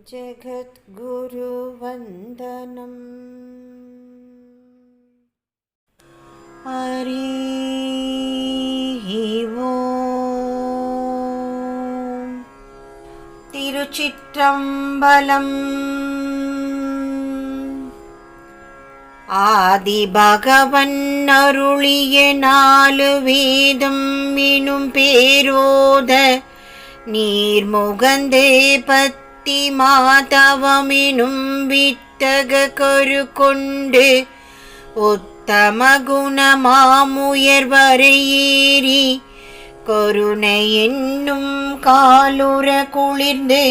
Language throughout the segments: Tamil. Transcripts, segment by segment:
जगद्गुरुवन्दनं हरिः ओम्। तिरुचित्रम्बलम्। ஆதிபகவன் அருளிய 4 வேதம் எனும் பேரோத நீர்முகந்தே பத்தி மாதவமெனும் வித்தக கரு கொண்டு உத்தம குணமாமுயர்வரை ஏறி கருணை என்னும் காலுற குளிர்ந்து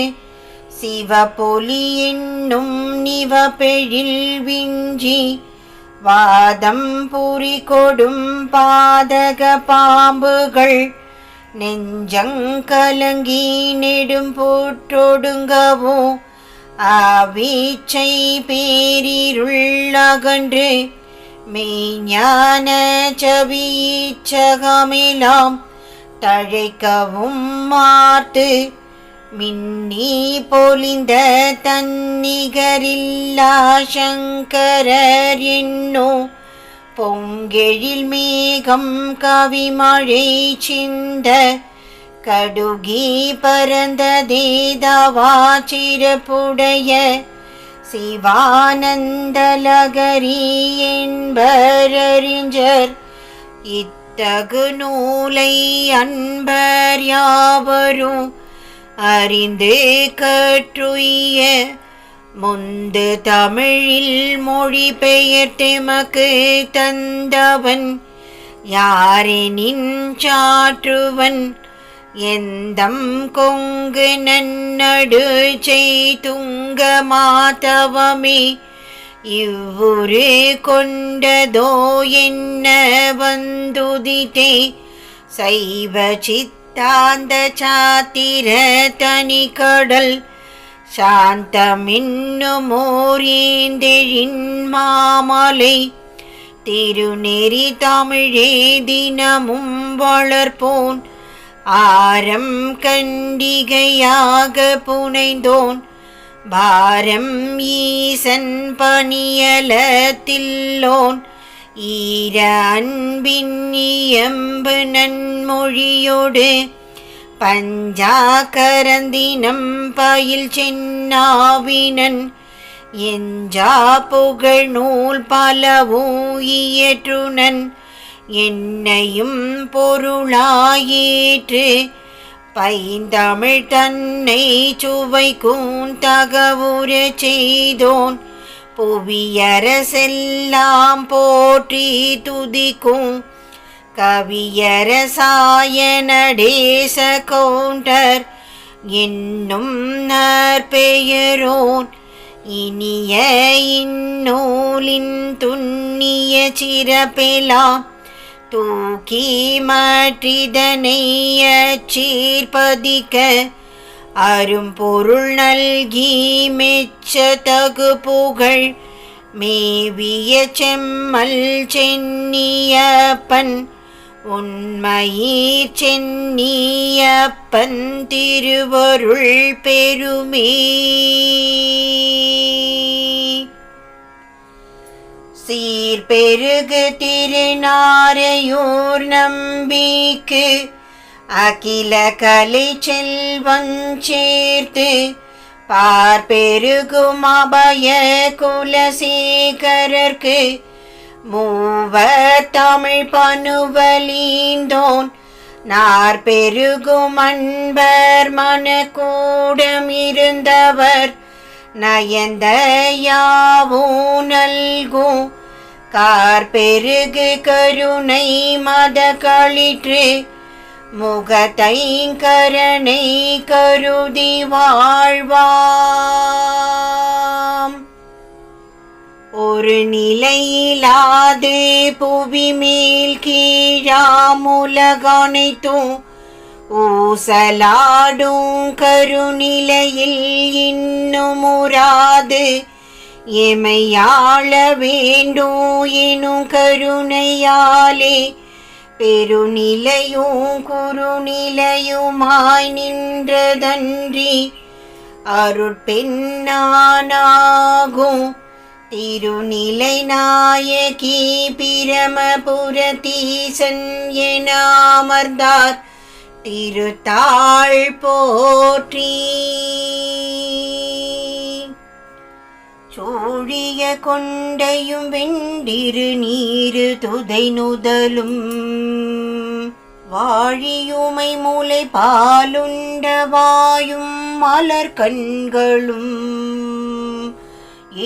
சிவபொலி என்னும் நிவபெழில் விஞ்சி வாதம் புரி கொடும் பாதக பாம்புகள் நெஞ்சங்கலங்கி நெடும் போற்றொடுங்கவோ ஆவீச்சை பேரிருள்ளகன்று மெய்ஞான செவிச்சகமெலாம் தழைக்கவும் மார்த்து மின்னி பொலிந்த தன்னிகரில்லா சங்கரர் என்னோ பொங்கெழில் மேகம் கவிமழை சிந்த கடுகி பரந்த தேதவாச்சிறப்புடைய சிவானந்தலகரி என்பரறிஞர் இத்தகு நூலை அன்பர் யாவரும் அறிந்து கற்றுய முந்து தமிழில் மொழிபெயர்த்தெமக்கு தந்தவன் யாரெனின் சாற்றுவன் எந்தம் கொங்கு நன்னடு செய்துங்க மாதவமே இவ்வுரு கொண்டதோ என்ன வந்துதித்தே சைவ சித்தாந்த சாத்திர தனி கடல் சாந்தமின்னுமோரேந்தெழின் மாமலை திருநெறி தமிழே தினமும் வளர்ப்போன் ஆரம் கண்டிகையாக புனைந்தோன் பாரம் ஈசன் பணியலத்தில்லோன் ஈர அன்பின் இயம்பு நன்மொழியோடு பஞ்சாகரந்தினம் பயில் சென்னாவினன் எஞ்சா புகழ் நூல் பலவும் இயற்றுனன் என்னையும் பொருளாயேற்று பைந்தமிழ் தன்னை சுவைக்கும் தகவுற செய்தோன் புவியரசெல்லாம் போற்றி துதிக்கும் கவியரசாய நடேச கவுண்டர் என்னும் நற்பெயரோன் இனிய இந்நூலின் துண்ணிய சிறப்பெலாம் தூக்கி மாற்றிதனை அச்சீர்பதிக்க அரும்பொருள் நல்கி மெச்ச தகு புகழ் மேவிய செம்மல் சென்னியப்பன் உண்மையீர் சென்னியப்பன் திருவருள் பெருமே. சீர்பெருகு திருநாரையூர் நம்பிக்கு அகில கலை செல்வம் சேர்த்து பார்பெருகும் அபய குலசேகரர்க்கு மூவர் தமிழ் பனுவலீந்தோன் நாற்பெருகும் அன்பர் மனக்கூடமிருந்தவர் நயந்த யாவும் நல்கும் கார்பெருகு கருணை மத களிற்று முகத்தைங்கரனை கருதி வாழ்வாம். ஒரு நிலையிலாது புவி மேல் கீழாமுலகனைத்தும் ஊசலாடும் கருநிலையில் இன்னும் உறாது எமையாள வேண்டும் எனும் கருணையாலே பெருநிலையும் குறுநிலையுமாய் நின்றதன்றி அருட்பெண்ணானாகும் திருநிலை நாயகி பிரமபுரத்தீசன் என அமர்ந்தார் திருத்தாள் போற்றி. சோழிய கொண்டையும் வெண்டிரு நீரு துதை நுதலும் வாழியுமை மூளை பாலுண்ட வாயும் மலர் கண்களும்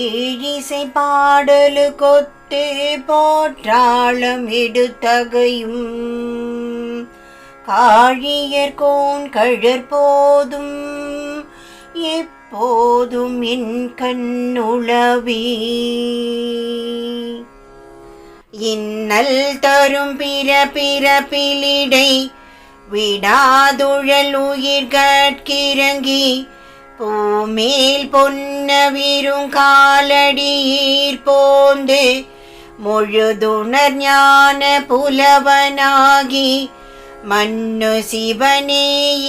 ஏழிசை பாடலு கொத்து போற்றாளம் எடுத்தகையும் காழியர் கோன் கழற்போதும் எப்போதும் என் கண்ணுளவே. இன்னல் தரும் பிறப்பிறப்பிலிடை விடாதுழல் உயிர்கட்கிறங்கி பூமேல் பொன்னவிரும் காலடியீர் போந்து முழுதுணர் ஞான புலவனாகி மன்னு சிவனே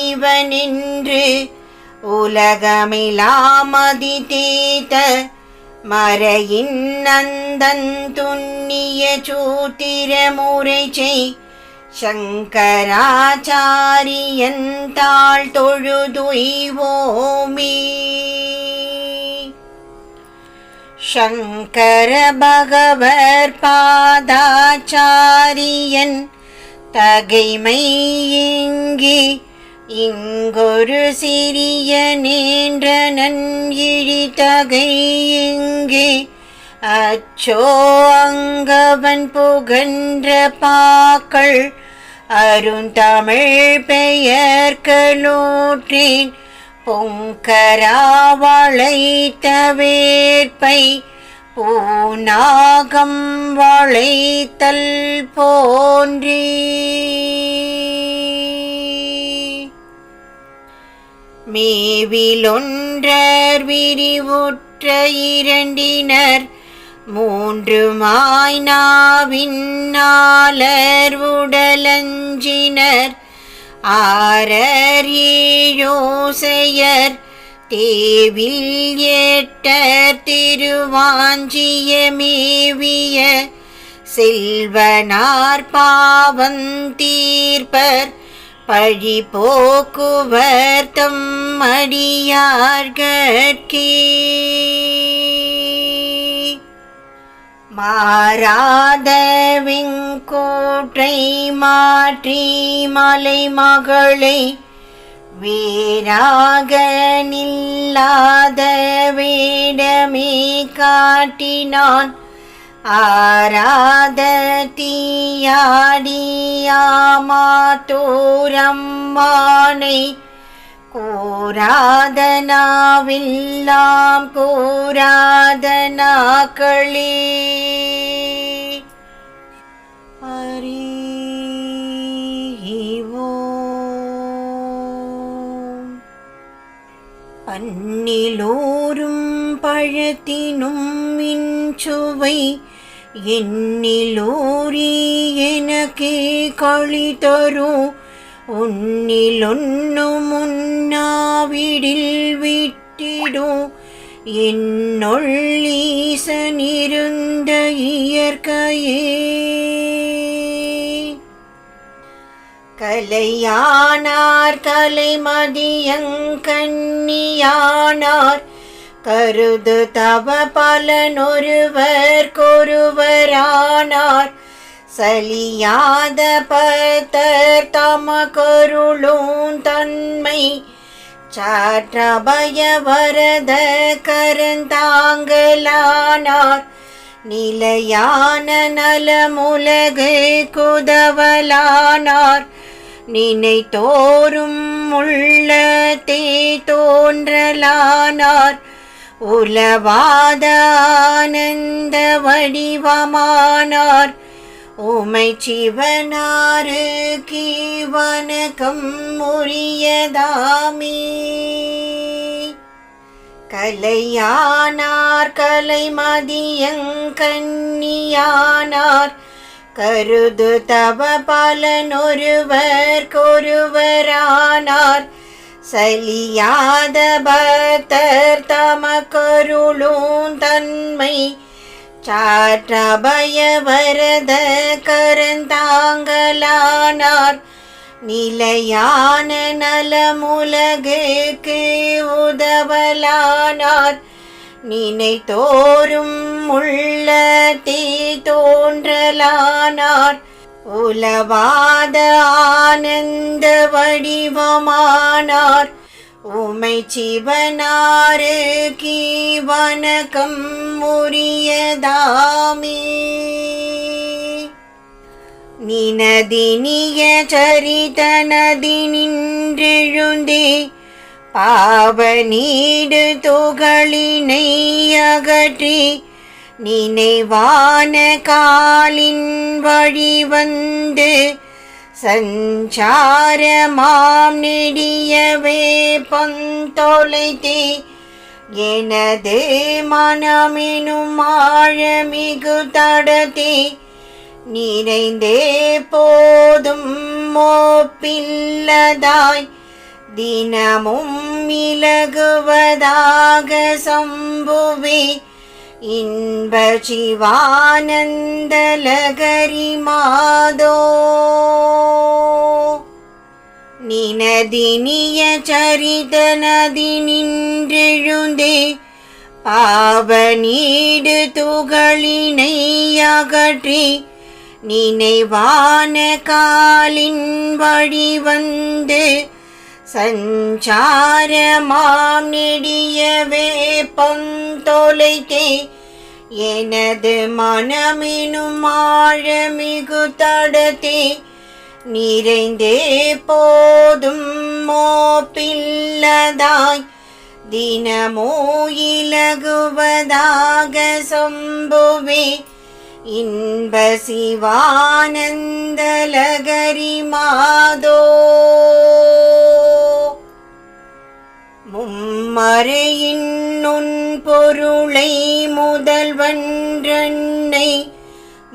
இவனென்று உலகமிலாமதி தேத்த மறையின் நந்தன் துண்ணிய சூத்திர முறை செய் சங்கராச்சாரியன் தாழ் தொழுதுய்வோமே. சங்கர பகவர் பாதாச்சாரியன் தகைமை இங்கே இங்கொரு சிறிய நீன்றனன் இழிதகை இங்கே அச்சோ அங்கவன் புகன்ற பாக்கள் அருந்தமிழ் பெயர்களூற்றேன் பொங்கரா வளைத்த வேற்பை பூநாகம் வளைத்தல் போன்றே. மேவிலொன்றர் விரிவுற்ற இரண்டினர் மூன்றுமாய் நாவின் நாலர் உடலஞ்சினர் ஆரர் ஏழோசையர் தேவில் எட்டர் திருவாஞ்சிய மேவிய செல்வனார் பாவந்தீர்ப்பர் பழி போக்குவர் தம் அடியார்கட்கே. மாறாத வெங்கோற்றை மாற்றி மலை மகளை வேறாக நில்லாத வேடமே காட்டினான் ஆராத தீயாடியாமாத்தோரம்மானை கூராதனாவெல்லாம் கூராதனாக்களே. அறிவோம் பன்னிலோரும் பழத்தினும் இன்சுவை எண்ணிலோரி எனக்கே களி தரும் உன்னிலொன்னும் உன்னாவிடில் விட்டிடும் என்னொள்ளீசனிருந்த இயற்கையே. கலையானார் கலைமதியங்கண்ணியானார் கருது தவ பலனொருவர்கொருவரானார் சலியாத பத்தர் தம கருளும் தன்மை சாற்றபய வரத கரந்தாங்கலானார் நிலையான நலமுலகு குதவலானார் நினைத்தோறும் உள்ளத்தே தோன்றலானார் உலவாத ஆனந்த வடிவமானார் உமை சிவனாரு கீவனகம் உரியதாமே. கலையானார் கலைமதியங்கண்ணியானார் கருது தவ பலனொருவர்கொருவரானார் சலியாத பக்தர் தமக்கருளும் தன்மை சாற்றபய வரத கரந்தாங்கலானார் நிலையான நலமுலகுக்கு உதவலானார் நினைத்தோறும் உள்ளத்தே தோன்றலானார் உலவாத ஆனந்த வடிவமானார் உமை சிவனாருக்கு வணக்கம் உரியதாமே. நினதினிய சரிதனதி நின்றெழுந்தே பாவ நீடு துகளினை அகற்றி நினைவான காலின் வழிவந்து சஞ்சாரமாம் நெடியவே பந்தொலைத்தே எனது மனமெனும் ஆழமிகு தடத்தே நிறைந்தே போதும் மோப்பில்லதாய் தினமும் இலகுவதாக சம்புவே இன்ப சிவானந்த லகரி மாதோ. நினதினிய சரிதனதி நின்றெழுந்தே பாவ நீடு துகளினை அகற்றி நினைவான காலின் வழிவந்து சஞ்சாரமாம் நெடியவே பந்தொலைத்தே எனது மனமெனும் ஆழமிகு தடத்தே நிறைந்தே போதும் மோப்பில்லதாய் தினமோ இலகுவதாக சம்புவே இன்ப சிவானந்த லகரி மாதோ. மும்மறையின் நுண் பொருளை முதல்வன்றன்னை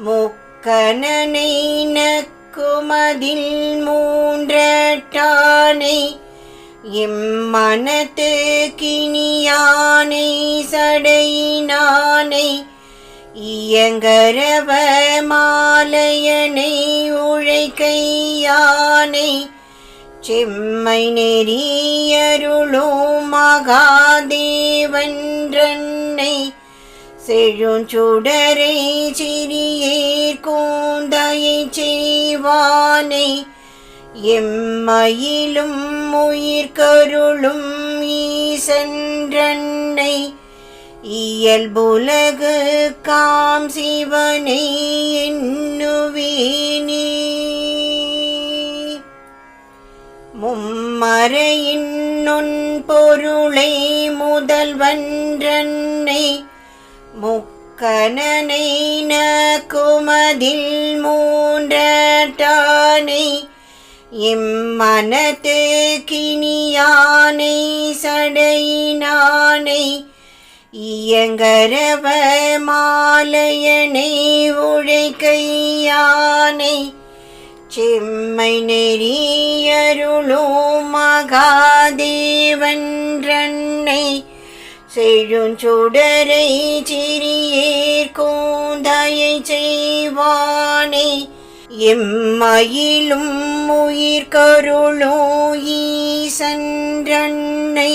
முக்கணனை நக்குமதில் மூன்றட்டானை இம்மனத்து கிணியானை சடையினானை இயங்கரவ மாலையனை உழைக்கையானை செம்மை நெறியருளும் மகாதேவன்றன்னை செழுஞ்சுடரை சிறியேர் கூந்தையை செய்வானை எம்மையிலும் உயிர்கருளும் ஈசன்றன்னை இயல்புலகு காம் சிவனை எண்ணுவேனே. மும்மறையின் நுண் பொருளை முதல்வன்றன்னை முக்கணனை நக்குமதில் மூன்றட்டானை இம்மனத்து கிணியானை சடையினானை இயங்கரவ மாலையனை உழைக்கையானை செம்மை நெறியருளும் மகாதேவன்றன்னை செழுஞ்சுடரை சிறியேர் கூந்தையை செய்வானை எம்மையிலும் உயிர்கருளும் ஈசன்றன்னை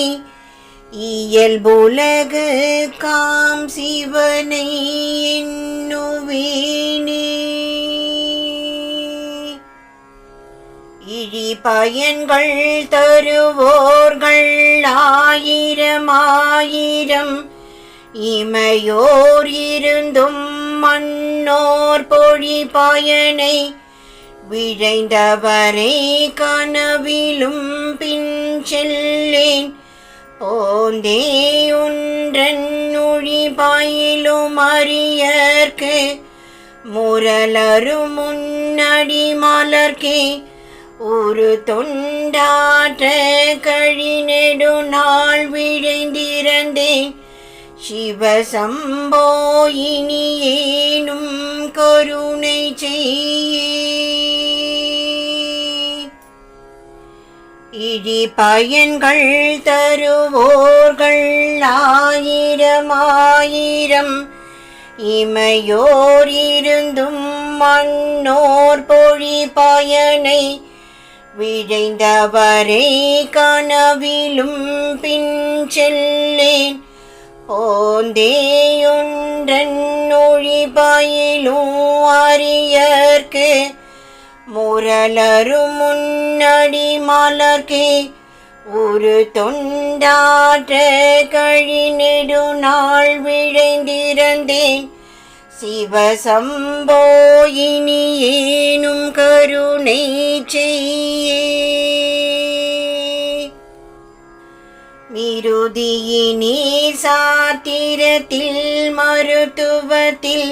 இயல்புலகு காம் சிவனை எண்ணுவேனே. இழி பயன்கள் தருவோர்கள் ஆயிரம் ஆயிரம் இமையோர் இருந்தும் மன்னோர் பொழி பயனை விழைந்தவரை கனவிலும் பின் செல்லேன் போந்தே ஒன்றன் ஒழி பாயிலும் அறியற்கு முரலரு முன்னடி மலர்க்கே ஒரு தொண்டாற்ற கழிநெடு நாள் விழைந்திருந்தேன் சிவசம்போ இனியேனும் கருணை செய்யே. இடி பயன்கள் தருவோர்கள் ஆயிரம் ஆயிரம் இமையோர் இருந்தும் மண்ணோர் பொழி பயனை விழைந்தவரை கனவிலும் பின் செல்லேன் போந்தேயொன்றன் ஒழி பயிலும் அரியர்க்கு முரலரும் முன்னடி மலர்க்கே ஒரு தொண்டாற்ற கழிநெடு நாள் விழைந்திருந்தேன் சிவசம்போ இனி ஏனும் கருணை செய்யே. மிருதியினே சாத்திரத்தில் மருத்துவத்தில்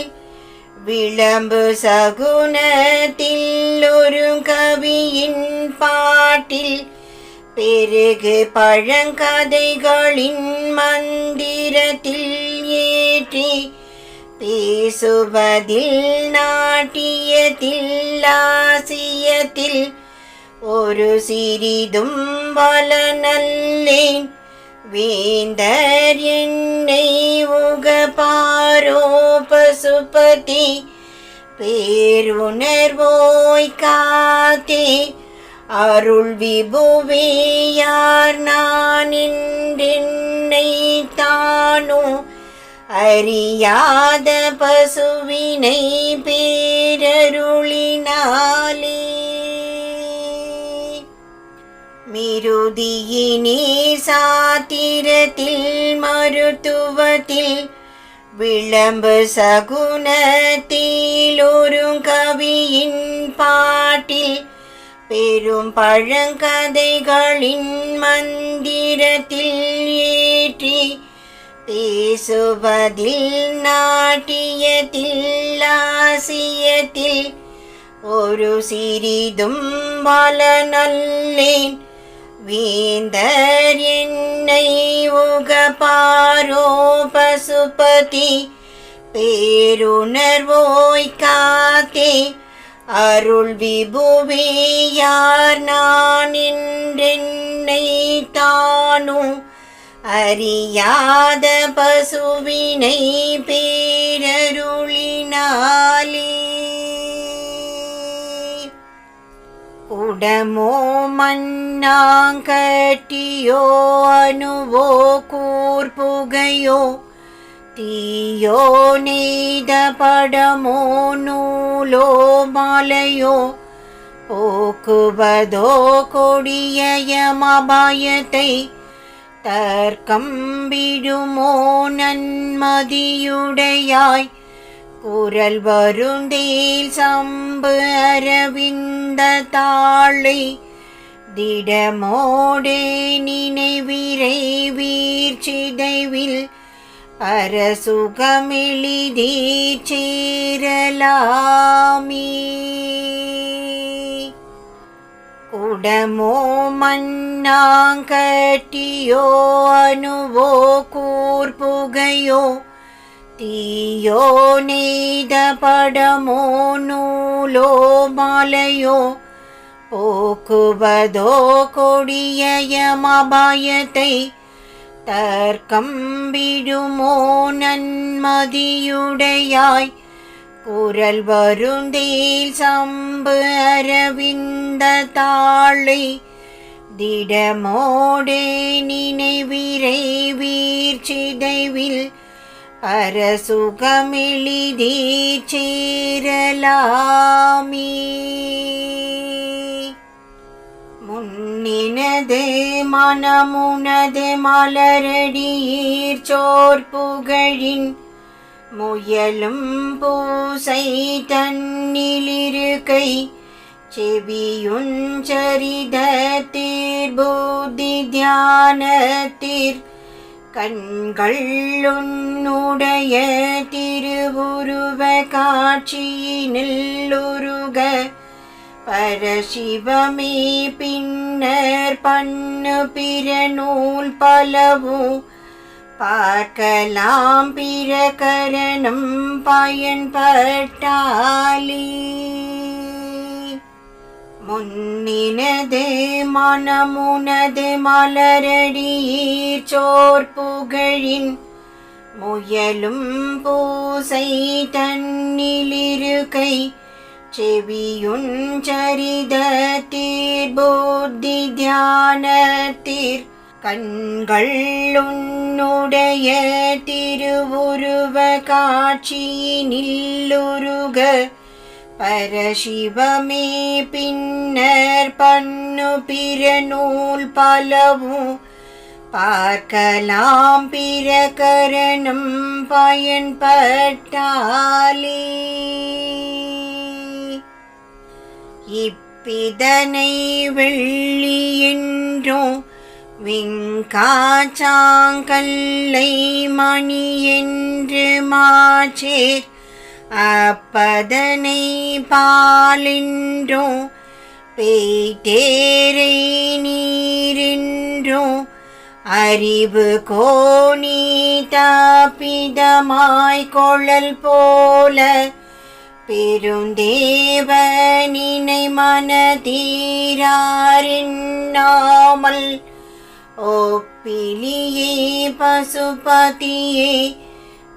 விளம்பு சகுனத்தில் ஒரு கவியின் பாட்டில் பெருகு பழங்கதைகளின் மந்திரத்தில் ஏற்றி பேசுவதில் நாட்டியத்தில் ஆசியத்தில் ஒரு சிறிதும் வலனல்லேன் வேந்தர் என்னை உகப்பாரோ பசுபதி பேருணர்வோய் காத்தே அருள் விபுவேயார் நான் என்றென்னை தானோ அறியாத பசுவினை பேரருளினாலே. மிருதியினே சாத்திரத்தில் மருத்துவத்தில் விளம்பு சகுனத்தில் ஒரு கவியின் பாட்டில் பெரும் பழங்கதைகளின் மந்திரத்தில் ஏற்றி பேசுவதில் நாட்டியத்தில் ஆசியத்தில் ஒரு சிறிதும் வலனல்லேன் வேந்தர் என்னை உகப்பாரோ பசுபதி பேருணர்வோய் காத்தே அருள் விபுவேயார் நான் என்றென்னை தானோ அறியாத பசுவினை பேரருளினாலே. உடமோ மண்ணாங்கட்டியோ அணுவோ கூர்புகையோ தீயோ நெய்த படமோ நூலோ மாலையோ போக்குவதோ கொடிய யமபயத்தை தர்க்கம் விடுமோ நன்மதியுடையாய் குரல் வருந்தேல் சம்பு அரவிந்த தாளை திடமோடே நினைவிரை வீர்ச்சிதைவில் பரசுகமெளிதே சேரலாமே. குடமோ மண்ணாங்கட்டியோ அணுவோ கூர்புகையோ தீயோ நெய்த படமோ நூலோ மாலையோ போக்குவதோ கொடிய யமபயத்தை தர்க்கம் விடுமோ நன்மதியுடையாய் குரல் வருந்தேல் சம்பு அரவிந்த தாளை திடமோடே நினைவிரை வீர்ச்சிதைவில் பரசுகமெளிதே சேரலாமே. முன்னினது மனமுனது மலரடியீர் சோர்புகழின் முயலும் பூசை தன்னிலிருக்கை செவியுஞ்சரிதத்தீர் புத்தி தியானத்தீர் கண்கள் உன்னுடைய திருவுருவ காட்சியினில் உருக பரசிவமே பின்னர் பண்ணு பிற நூல் பலவும் பார்க்கலாம் பிரகரணம் பயன்பட்டாலே. முன்னினது மனமுனது மலரடியீர் சோர் புகழின் முயலும் பூசை தன்னிலிருக்கை செவியுஞ் சரிதத்தீர் புத்தி தியானத்தீர் கண்கள் உன்னுடைய திருவுருவ காட்சியினில்லுருக பரசிவமே பின்னர் பண்ணு பிற நூல் பலவும் பார்க்கலாம் பிரகரணம் பயன்பட்டாலே. இப்பிதனை வெள்ளி என்றும் விங்காச்சாங்கல்லை மணி என்று மாச்சேர் அப்பதனை பாலென்றும் பெய்தேரை நீரென்றும் அறிவு கோணி தாபிதமாய் கொள்ளல் போல பெருந்தேவனினை மனதீராரின்னாமல் ஒப்பிலியே பசுபதியே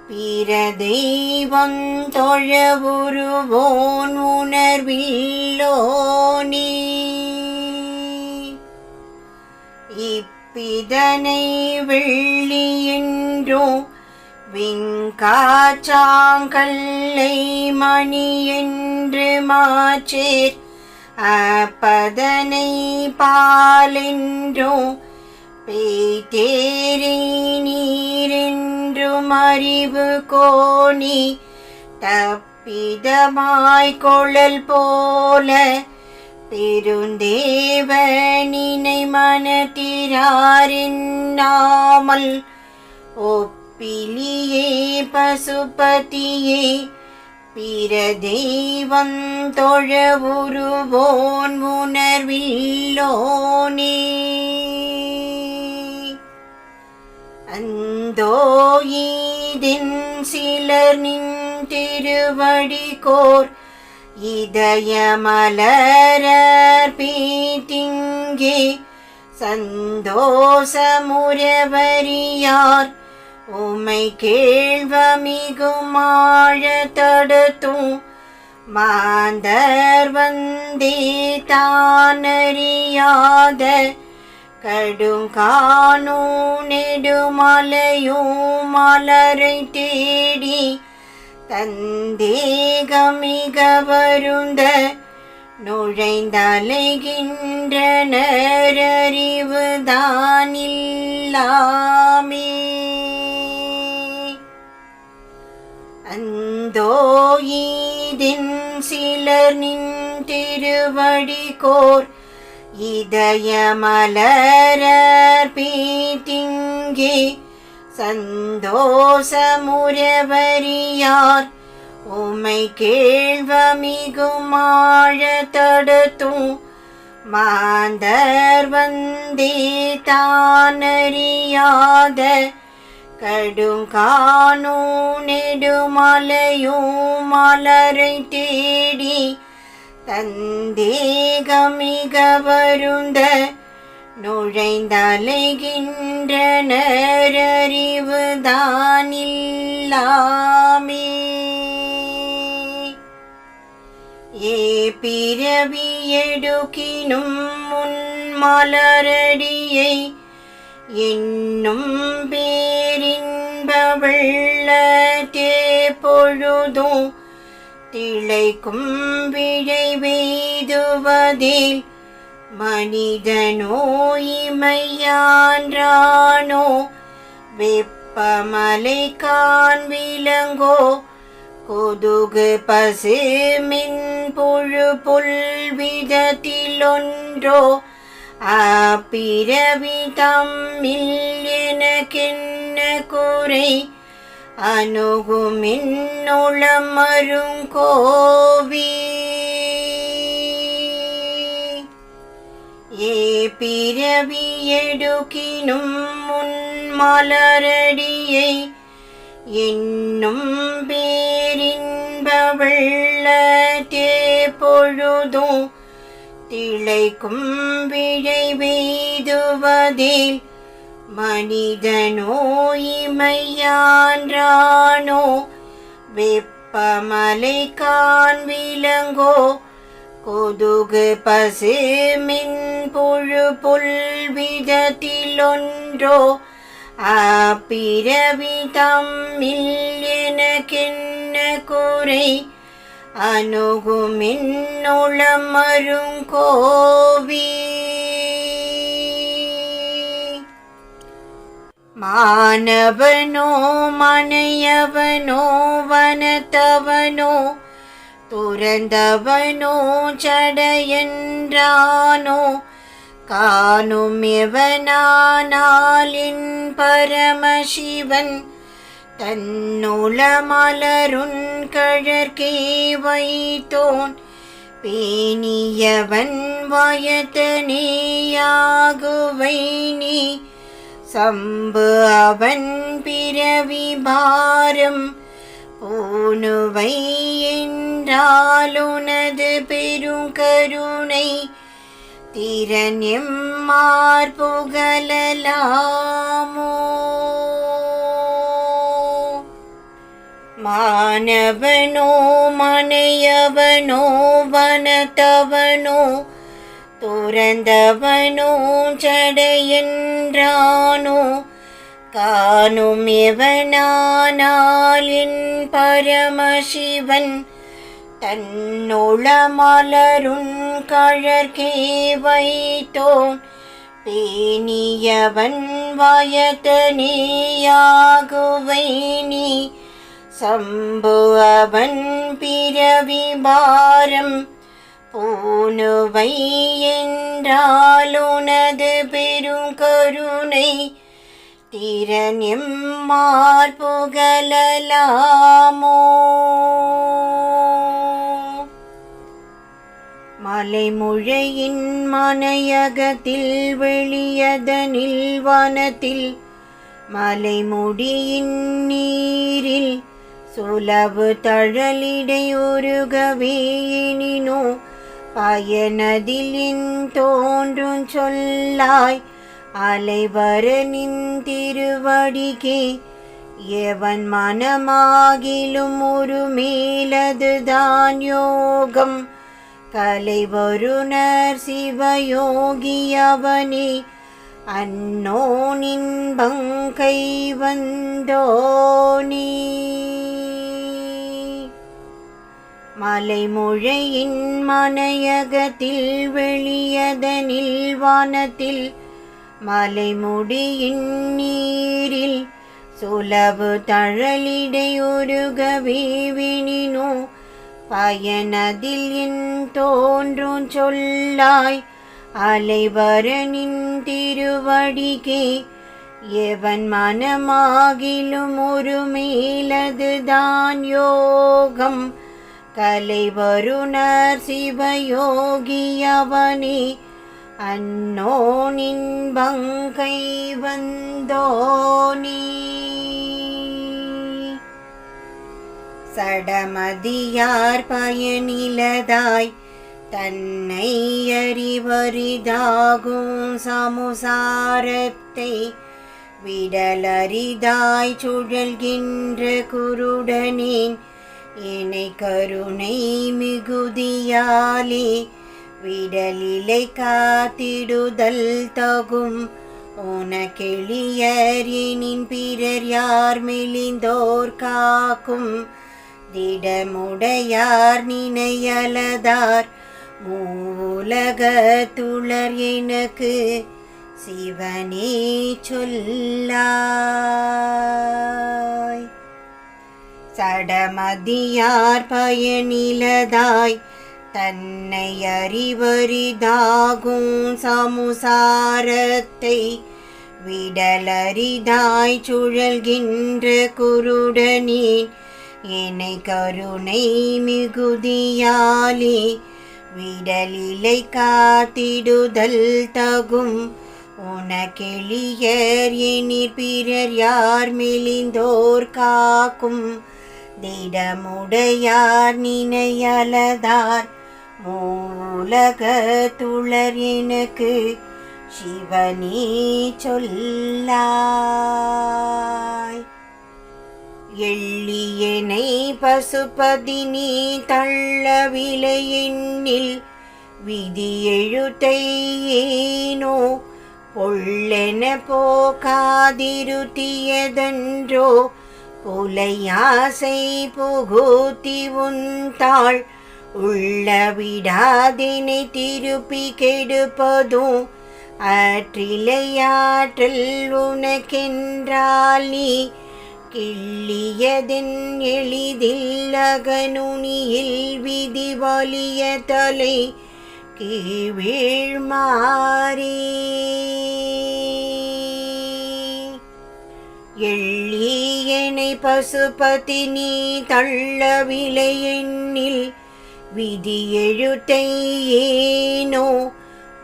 பிற தெய்வம் தொழ உருவோன் உணர்வில்லோனே. இப்பிதனை வெள்ளி என்றும் விங்காச்சாங்கல்லை மணி என்று மாச்சேர் அப்பதனை பாலென்றும் பெய்தேரை நீரென்றும் அறிவு கோணி தப்பிதமாய் கொள்ளல் போல பெருந்தேவனினை மனதிராரின்னாமல் ஒப்பிலியே பசுபதியே பிற தெய்வம் தொழ உருவோன் உணர்வில்லோனே. அந்தோ ஈதின் சிலர் நின் திருவடிகோர் இதயமலரர்பீத்திங்கே சந்தோஷமுறவரியார் உமை கேள்வமிகுமாழ தடுத்தும் மாந்தர் வந்தே தானறியாத கடுங்கானோ நெடுமலையும் மலரை தேடி தந்தேகமிக வருந்த நுழைந்தலைகின்றனர் அறிவுதானில்லாமே. அந்தோ ஈதின் சிலர் நின் திருவடிகோர் இதயமலரர்பீத்திங்கே சந்தோஷமுறவரியார் உமை கேள்வமிகுமாழ தடுத்தும் மாந்தர் வந்தே தானறியாத கடுங்கானோ நெடுமலையும் மலரை தேடி தந்தேகமிக வருந்த நுழைந்தலைகின்றனர் அறிவுதானில்லாமே. ஏ பிறவி எடுக்கினும் முன் மலரடியை என்னும் பேரின்ப வெள்ளத்தே பொழுதும் திளைக்கும் விழைவெய்துவதில் மனிதனோ இமையான்றானோ வெப்பமலை கான் விலங்கோ கொதுகு பசு மின் புழு புல்விதத்திலொன்றோ அப்பிறவி தம்மில் எனக்கென்ன குறை அணுகுமின்னுளம் அருங்கோவி. ஏ பிறவி எடுக்கினும் முன் மலரடியை என்னும் பேரின்ப வெள்ளத்தே பொழுதும் திளைக்கும் விழை வெய்துவதில் மனிதனோ இமையான்றானோ வெப்பமலை கான் விலங்கோ கொதுகு பசு மின் புழு புல்விதத்திலொன்றோ அப்பிறவி தம்மில் எனக்கென்ன குறை அணுகுமின்னுளம் அருங்கோவி மானவனோ மனையவனோ வனத்தவனோ துறந்தவனோ சடையென்றானோ காணும் எவனானாலின் பரமசிவன் தன்னுள மலருன் கழற்கே வைத்தோன் பேணியவன் வயத்தனேயாகுவை நீ சம்பு அவன் பிறவி பாரம் பூணுவை என்றாலுனது பெருங்கருணை திறன் எம்மார் புகழலாமோ மானவனோ மனையவனோ வனத்தவனோ துறந்தவனோ சடையென்றானோ காணும் எவனானாலின் பரமசிவன் தன்னுள மலருன் கழற்கே வைத்தோன் பேணியவன் வயத்தனேயாகுவை நீ சம்பு அவன் பிறவி பாரம் பூணுவை என்றாலுனது பெருங்கருணை திறன் எம்மார் புகழலாமோ மலைமுழையின் மனையகத்தில் வெளியதனில் வனத்தில் மலைமுடியின் நீரில் சுலவு தழலிடை ஒருகவேயினினோ பயனதிலின் தோன்றும் சொல்லாய் அலைவரனின் திருவடிக்கே எவன் மனமாகிலும் ஒரு மேலதுதான் யோகம் கலைவருணர் சிவயோகி அவனே அன்னோனின் பங்கை வந்தோனே மலைமுழையின் மனையகத்தில் வெளியதனில் வானத்தில் மலைமுடியின் நீரில் சுலவு தழலிடை ஒருகவேவினினோ பயனதில் என் தோன்றும் சொல்லாய் அலைவரனின் திருவடிக்கே எவன் மனமாகிலும் ஒரு மேலதுதான் யோகம் கலைவருணர் சிவயோகி அவனே அன்னோனின் பங்கை வந்தோனே சடமதியார் பயனிலதாய் தன்னை அறிவரிதாகும் சமுசாரத்தை விடலரிதாய் சுழல்கின்ற குருடனேன் என்னை கருணை மிகுதியாலே விடலிலை காத்திடுதல் தகும் உனக்கெளியர் எனின் பிறர் யார் மெலிந்தோர் காக்கும் திடமுடையார் நினையலதார் மூலகத்துளர் எனக்கு சிவனே சொல்லாய் சடமதியார் பயனிலதாய் தன்னை அறிவரிதாகும் சமுசாரத்தை விடலரிதாய் சுழல்கின்ற குருடனேன் என்னை கருணை மிகுதியாலே விடலிலை காத்திடுதல் தகும் உனக்கெளியர் எனிற் பிறர் யார் மெலிந்தோர் காக்கும் திடமுடையார் நினையலதார் மூலகத்துளர் எனக்கு சிவனே சொல்லாய். எள்ளியனை பசுபதி நீ தள்ளவிலை எண்ணில் விதி எழுத்தை ஏனோ பொள்ளென போகாதிருத்தியதன்றோ புலையாசை புகுத்தி உந்தாள் உள்ள விடாதினை திருப்பி கெடுப்பதும் ஆற்றிலையாற்றல் உனக்கென்றால் நீ கிள்ளியதென் எளிதில் அகநுனியில் விதி வலிய தலை கீழ்மாறே. எள்ளியனை பசுபதி நீ தள்ளவிலை எண்ணில் விதி எழுத்தை ஏனோ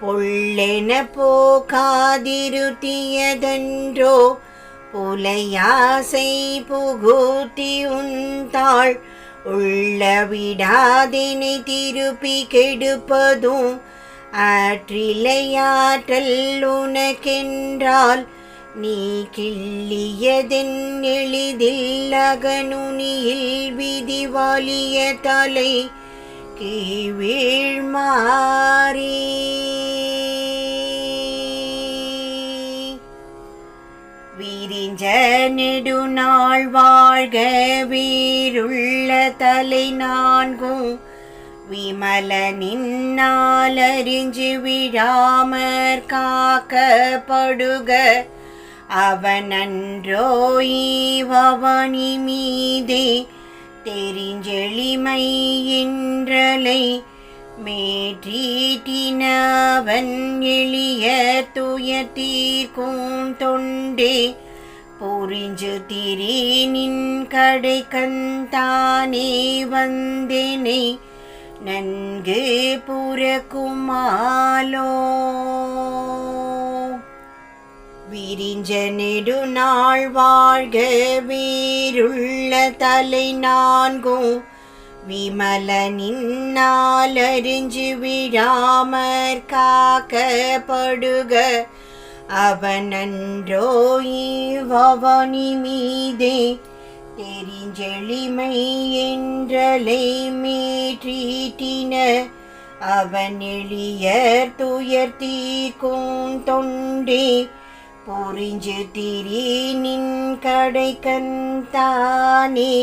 பொள்ளென போகாதிருத்தியதன்றோ புலையாசை புகுத்தி உந்தாள் உள்ள விடாதினை திருப்பி கெடுப்பதும் ஆற்றிலையாற்றல் உனக்கென்றால் நீ கிள்ளியதென் எளிதில் அகநுனியில் விதி வாலிய தலை கீழ்மாறே. விரிஞ்ச நெடுநாள் வாழ்க வீருள்ள தலை நான்கும் விமலனின் நாளறிஞ்சு விழாமற் காக்கப்படுக அவனன்றோ ஈவவனி மீதே தெரிஞ்செளிமை என்றலை மேற்றீட்டினவன் எளிய துயர் தீர்க்கும் தொண்டே புரிஞ்சு திரி நின் கடை கந்தானே வந்தேனை நன்கு புறக்குமாலோ. விரிஞ்ச நெடுநாள் வாழ்க வீருள்ள தலை நான்கும் விமலனின் நாளறிஞ்சு விழாமற் காக்கப்படுக அவனன்றோ ஈவவனி மீதே தெரிஞ்செளிமை என்றலை மேற்றீட்டின அவன் எளியர் துயர் தீர்க்கும் தொண்டே புரிஞ்சு திரி நின் கடை கந்தானே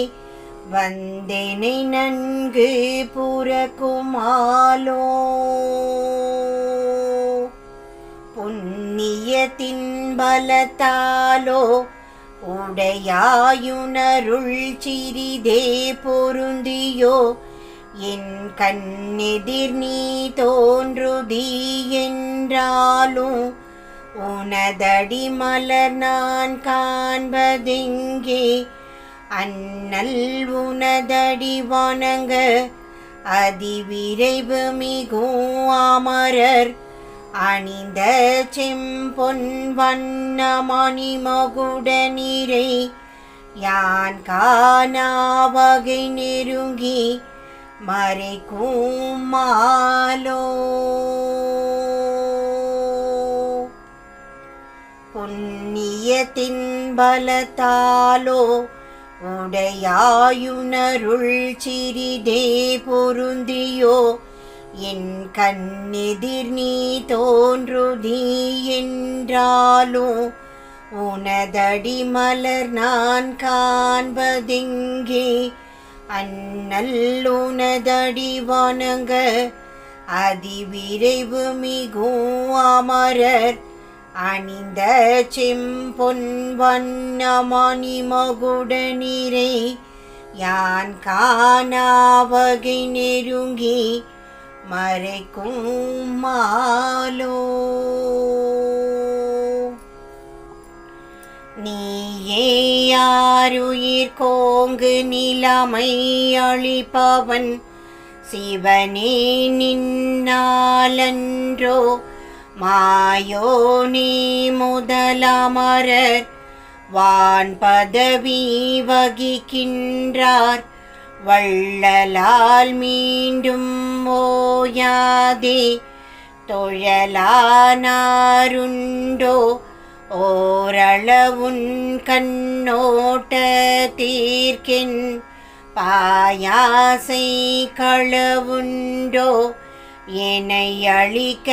வந்தேனை நன்கு புறக்குமாலோ. புண்ணியத்தின் பலத்தாலோ உடையாயுனருள் சிறிதே பொருந்தியோ என் கண்ணெதிர் நீ தோன்றுதி என்றாலும் உனதடி மலர் நான் காண்பதெங்கே அண்ணல் உனதடி வணங்க அதிவிரைவு மிகும் அமரர் அணிந்த செம்பொன் வண்ண மணிமகுட நீரை யான் காணாவகை நெருங்கி மறைக்கும் மாலோ. புண்ணியத்தின் பலத்தாலோ உடையாயுனருள் சிறிதே பொருந்தியோ என் கண்ணெதிர் நீ தோன்றுதி என்றாலும் உனதடி மலர் நான் காண்பதெங்கே அண்ணல் உனதடி வணங்க அதிவிரைவு மிகும் அமரர் அணிந்த செம்பொன் வண்ண மணிமகுட நீரை யான் காணாவகை நெருங்கி மறைக்கும் மாலோ. நீயே யாருயிர் கோங்கு நிலைமை அளிப்பவன் சிவனே நின்னாலன்றோ மாயோனே முதலமரர் வான் பதவி வகிக்கின்றார் வள்ளலால் மீண்டும் ஓயாதே தொழலானாருண்டோ ஓரளவுன் கண்ணோட்ட தீர்க்கின் பாயாசை களவுண்டோ என்னை அழிக்க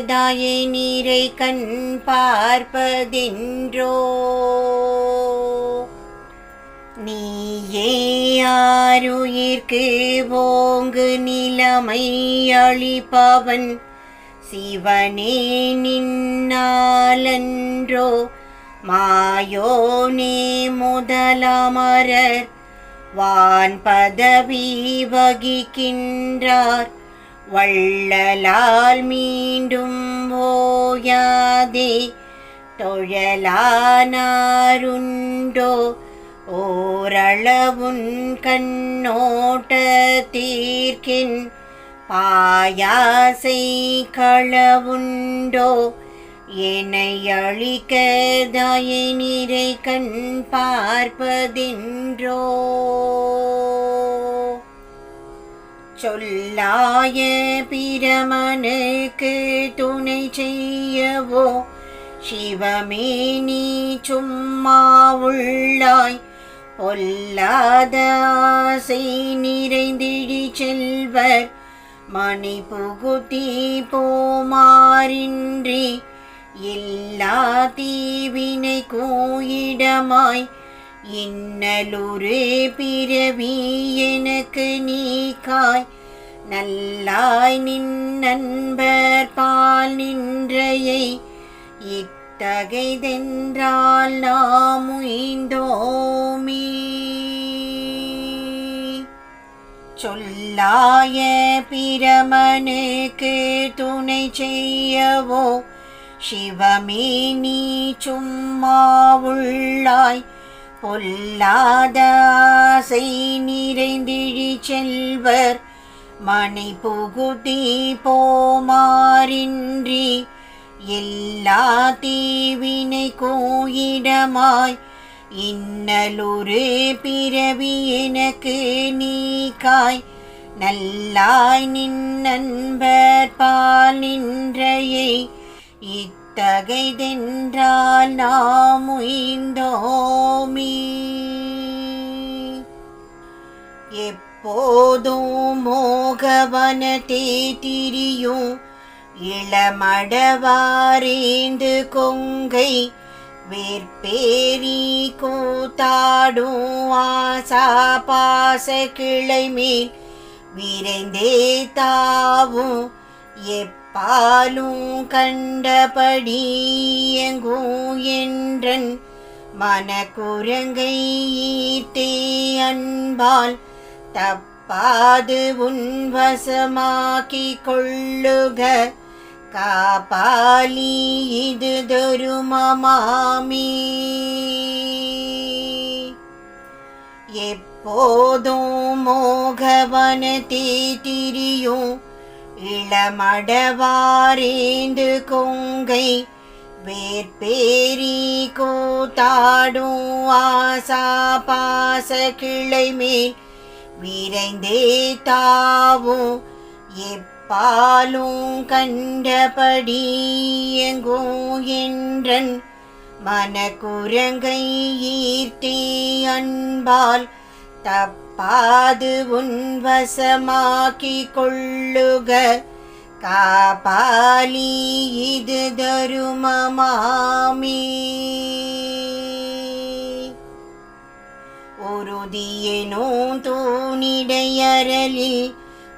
தாயினிரை கண் பார்ப்பதென்றோ நீயே ஆருயிர்க்கு ஓங்கு நிலைமை அளிப்பவன் சிவனே நின்னாலன்றோ மாயோனே முதலமரர் வான் பதவி வகிக்கின்றார் வள்ளலால் மீண்டும் ஓயாதே தொழலானாருண்டோ ஓரளவுன் கண்ணோட்ட தீர்க்கின் பாயாசை களவுண்டோ என்னை அழிக்க தாயினிரை கண் பார்ப்பதென்றோ சொல்லாய பிரமனுக்கு துணை செய்யவோ சிவமே நீ சும்மா உள்ளாய் பொல்லாத ஆசை நிறைந்திடி செல்வர் மணி புகுத்தி போமாறின்றி எல்லா தீவினை கூயிடமாய் இன்னலுரு பிறவி எனக்கு நீக்காய் நல்லாய் நின் நண்பர் பால் நின்றையை இத்தகைதென்றால் நாம் உய்ந்தோமே சொல்லாய பிரமனுக்கு துணை செய்யவோ சிவமே நீ சும்மா உள்ளாய் பொல்லாத ஆசை நிறைந்திழி செல்வர் மணி புகுதி போமாறின்றி எல்லா தீவினை கூயிடமாய் இன்னலுரு பிறவி எனக்கு நீக்காய் நல்லாய் நின் நண்பர் பால் நின்றையை இத்தகைதென்றால் நாம் உய்ந்தோமே எப்போதும் மோகவனத்தே திரியும் இளமடவாரேந்து கொங்கை வேற்பேரி கூத்தாடும் ஆசா பாச கிளை மேல் விரைந்தே தாவும் எப்பாலும் கண்டபடி எங்கும் என்றன் மனக்குரங்கை ஈர்த்தே அன்பால் தப்பாது உன் வசமாக்கி கொள்ளுக காபாலி இது தருமமாமி எப்போதும் மோகவனத்தே திரியும் இளமடவாரேந்து கொங்கை வேற்பேரி கூத்தாடும் ஆசா பாச கிளை மேல் விரைந்தே தாவும் எப்பாலும் கண்டபடி எங்கும் என்றன் மனக்குரங்கை ஈர்த்தே அன்பால் தப்பாது உன் வசமாக்கி கொள்ளுக காபாலி இது தருமமாமி உறுதியெனும் தூணிடையரலில்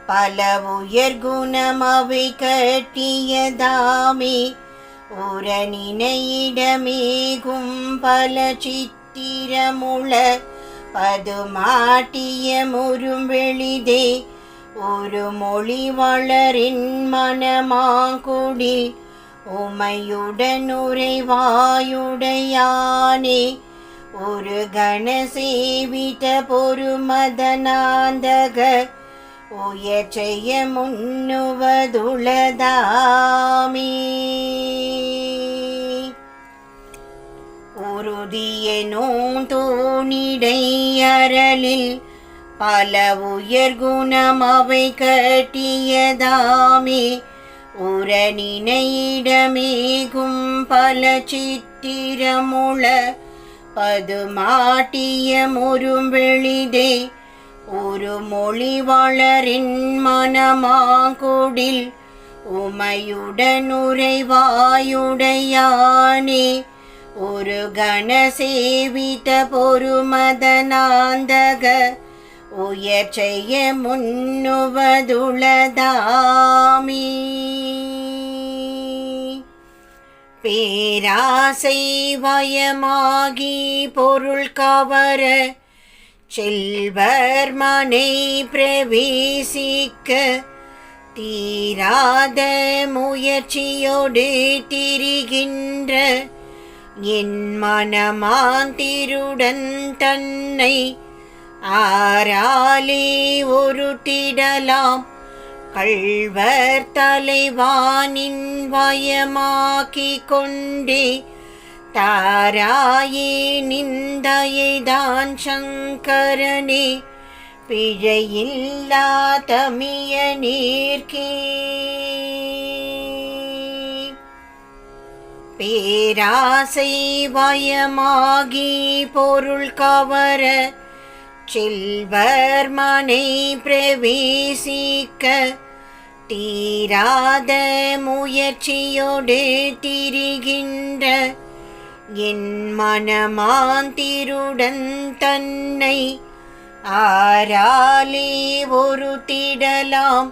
பல உயர்குணமவை கட்டியதாமே உரனினையிடமேகும் பல சித்திரமுள பதுமாட்டிய முரும்பெளிதே ஒரு மொழி வளரின் மனமாங்குடில் உமையுடனுரைவாயுடையானே ஒரு கணசேவித பொருமதனாந்தக உயச்செய்ய முன்னுவதுளதாமே உறுதியெனும் தூணிடை அரலில் பல உயர்குணம் அவை கட்டியதாமே உரனினையிடமேகும் பல சித்திரமுள பதுமாட்டியம் ஒருவெளிதே ஒரு மொழி வளரின் மனமாங்குடில் உமையுடனுரைவாயுடையானே ஒரு கண சேவித பொருமதனாந்தக உயர் செய்ய முன்னுவதுளதாமி பேராசை வயமாகி பொருள் கவர செல்வர் மனை பிரவேசிக்க தீராத முயற்சியோடு திரிகின்ற என் மனமாந்திருடன் தன்னை ஆராலே ஒரு திடலாம் கள்வர் தலைவானின் வயமாக்கி கொண்டே தாராயே நிந்தையைதான் சங்கரனே பிழையில்லா தமிய நீர்க்கே பேராசை வயமாகி பொருள் கவர செல்வர் மனை பிரவேசிக்க தீராத முயற்சியோடு திரிகின்ற என் மனமாந்திருடன் தன்னை ஆராலே ஒரு திடலாம்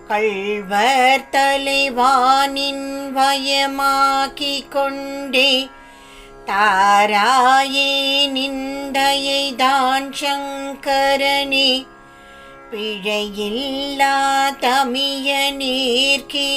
கள்வர் தலைவானின் வயமாக்கி கொண்டே தாராயே நிந்தையைதான் சங்கரனே பிழையில்லா தமிய நீர்க்கே